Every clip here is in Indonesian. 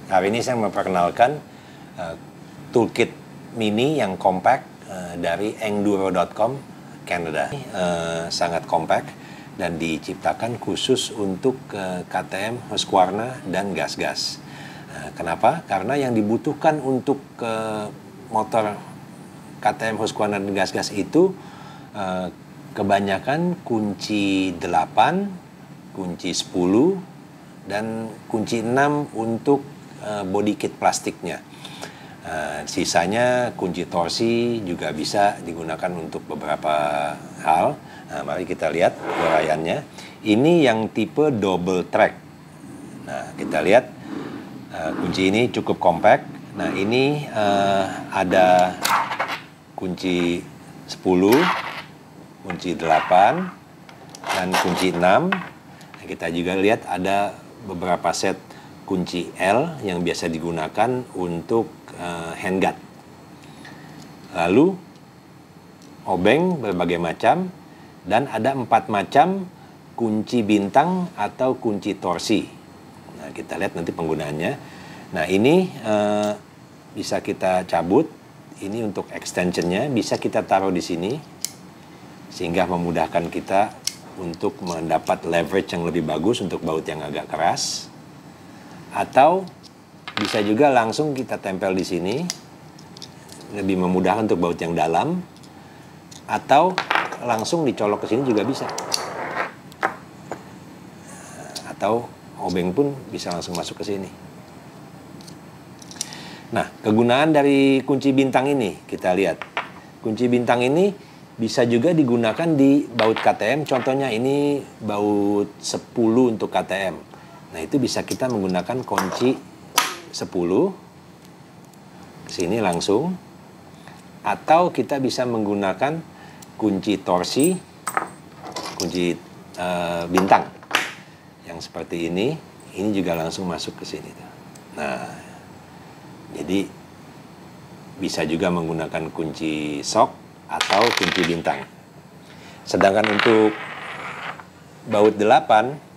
Hari ini saya memperkenalkan toolkit mini yang compact dari Enduro.com Canada. Sangat compact dan diciptakan khusus untuk KTM, Husqvarna, dan gas-gas. Kenapa? Karena yang dibutuhkan untuk motor KTM, Husqvarna, dan gas-gas itu kebanyakan kunci 8, kunci 10, dan kunci 6 untuk body kit plastiknya. Sisanya kunci torsi juga bisa digunakan untuk beberapa hal. Mari kita lihat uraiannya. Ini yang tipe double track. Nah, kita lihat kunci ini cukup compact. Nah, ini ada kunci 10, kunci 8, dan kunci 6. Kita juga lihat ada beberapa set kunci L yang biasa digunakan untuk handguard. Lalu obeng berbagai macam, dan ada 4 macam kunci bintang atau kunci torsi. Nah, kita lihat nanti penggunaannya. Nah, ini bisa kita cabut. Ini untuk extensionnya, bisa kita taruh di sini sehingga memudahkan kita untuk mendapat leverage yang lebih bagus untuk baut yang agak keras. Atau bisa juga langsung kita tempel di sini, lebih memudahkan untuk baut yang dalam. Atau langsung dicolok ke sini juga bisa. Atau obeng pun bisa langsung masuk ke sini. Nah, kegunaan dari kunci bintang ini kita lihat. Kunci bintang ini bisa juga digunakan di baut KTM. Contohnya ini baut 10 untuk KTM. Nah, itu bisa kita menggunakan kunci 10 sini langsung, atau kita bisa menggunakan kunci torsi, kunci bintang yang seperti ini. Ini juga langsung masuk ke sini. Nah, jadi bisa juga menggunakan kunci sok atau kunci bintang. Sedangkan untuk baut 8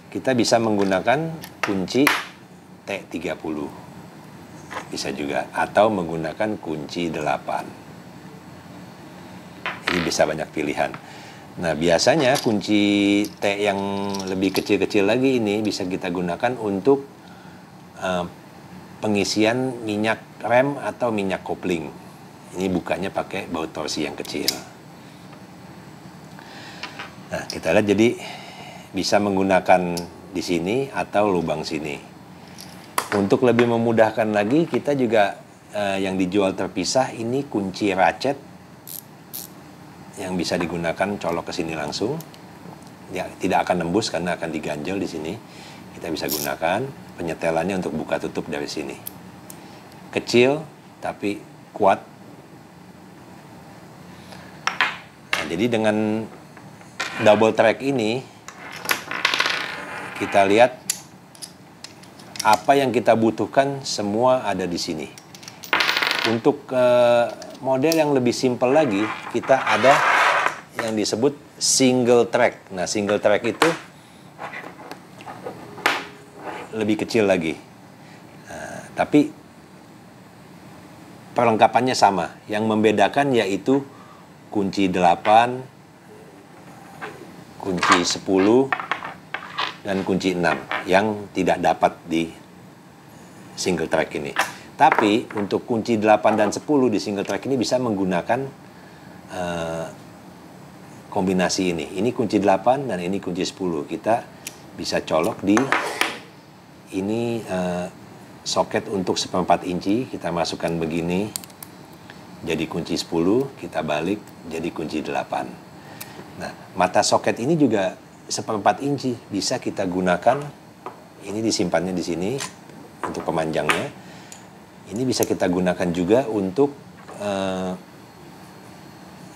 kita bisa menggunakan kunci T30. Bisa juga, atau menggunakan kunci 8. Ini bisa banyak pilihan. Nah, biasanya kunci T yang lebih kecil-kecil lagi ini bisa kita gunakan untuk pengisian minyak rem atau minyak kopling. Ini bukanya pakai baut torsi yang kecil. Nah, kita lihat jadi bisa menggunakan di sini atau lubang sini. Untuk lebih memudahkan lagi, kita juga yang dijual terpisah ini kunci ratchet yang bisa digunakan colok ke sini langsung. Ya, tidak akan nembus karena akan diganjel di sini. Kita bisa gunakan penyetelannya untuk buka tutup dari sini. Kecil tapi kuat. Jadi dengan double track ini kita lihat apa yang kita butuhkan semua ada di sini. Untuk model yang lebih simpel lagi, kita ada yang disebut single track. Nah, single track itu lebih kecil lagi. Tapi perlengkapannya sama. Yang membedakan yaitu kunci 8, kunci 10, dan kunci 6 yang tidak dapat di single track ini. Tapi untuk kunci 8 dan 10 di single track ini bisa menggunakan kombinasi ini. Ini kunci 8 dan ini kunci 10. Kita bisa colok di ini soket untuk 1/4 inci. Kita masukkan begini. Jadi kunci 10, kita balik jadi kunci 8. Nah, mata soket ini juga 1/4 inci. Bisa kita gunakan, ini disimpannya di sini untuk pemanjangnya. Ini bisa kita gunakan juga untuk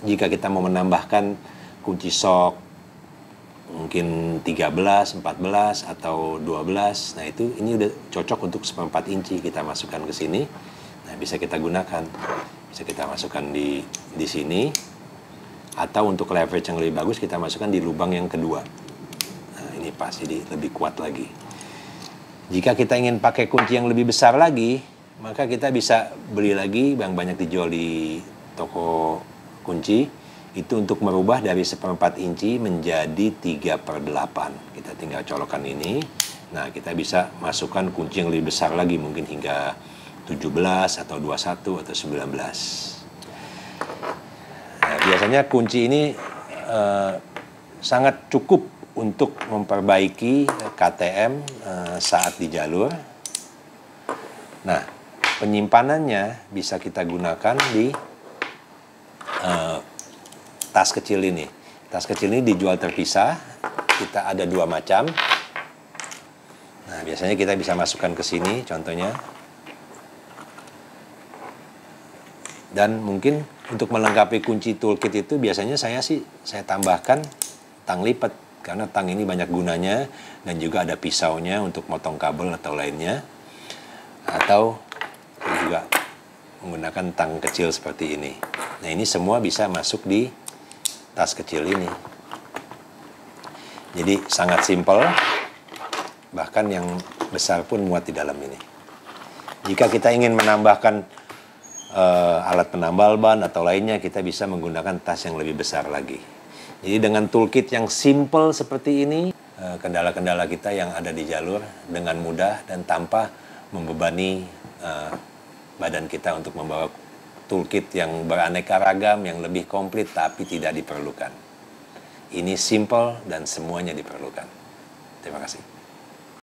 jika kita mau menambahkan kunci sok mungkin 13, 14, atau 12. Nah, itu ini udah cocok untuk 1/4 inci. Kita masukkan ke sini. Nah, bisa kita gunakan. Bisa kita masukkan di sini, atau untuk leverage yang lebih bagus kita masukkan di lubang yang kedua. Nah, ini pas, jadi lebih kuat lagi. Jika kita ingin pakai kunci yang lebih besar lagi, maka kita bisa beli lagi yang banyak dijual di toko kunci. Itu untuk merubah dari 1/4 inci menjadi 3/8. Kita tinggal colokkan ini. Nah, kita bisa masukkan kunci yang lebih besar lagi, mungkin hingga 17 atau 21 atau 19. Nah, biasanya kunci ini sangat cukup untuk memperbaiki KTM saat di jalur. Nah, penyimpanannya bisa kita gunakan di tas kecil ini. Tas kecil ini dijual terpisah. Kita ada 2 macam. Nah, biasanya kita bisa masukkan ke sini, contohnya. Dan mungkin untuk melengkapi kunci toolkit itu biasanya saya tambahkan tang lipat, karena tang ini banyak gunanya, dan juga ada pisaunya untuk motong kabel atau lainnya. Atau juga menggunakan tang kecil seperti ini. Nah, ini semua bisa masuk di tas kecil ini. Jadi sangat simpel, bahkan yang besar pun muat di dalam ini. Jika kita ingin menambahkan alat penambal ban atau lainnya, kita bisa menggunakan tas yang lebih besar lagi. Jadi dengan toolkit yang simple seperti ini, kendala-kendala kita yang ada di jalur dengan mudah dan tanpa membebani badan kita untuk membawa toolkit yang beraneka ragam, yang lebih komplit tapi tidak diperlukan. Ini simple dan semuanya diperlukan. Terima kasih.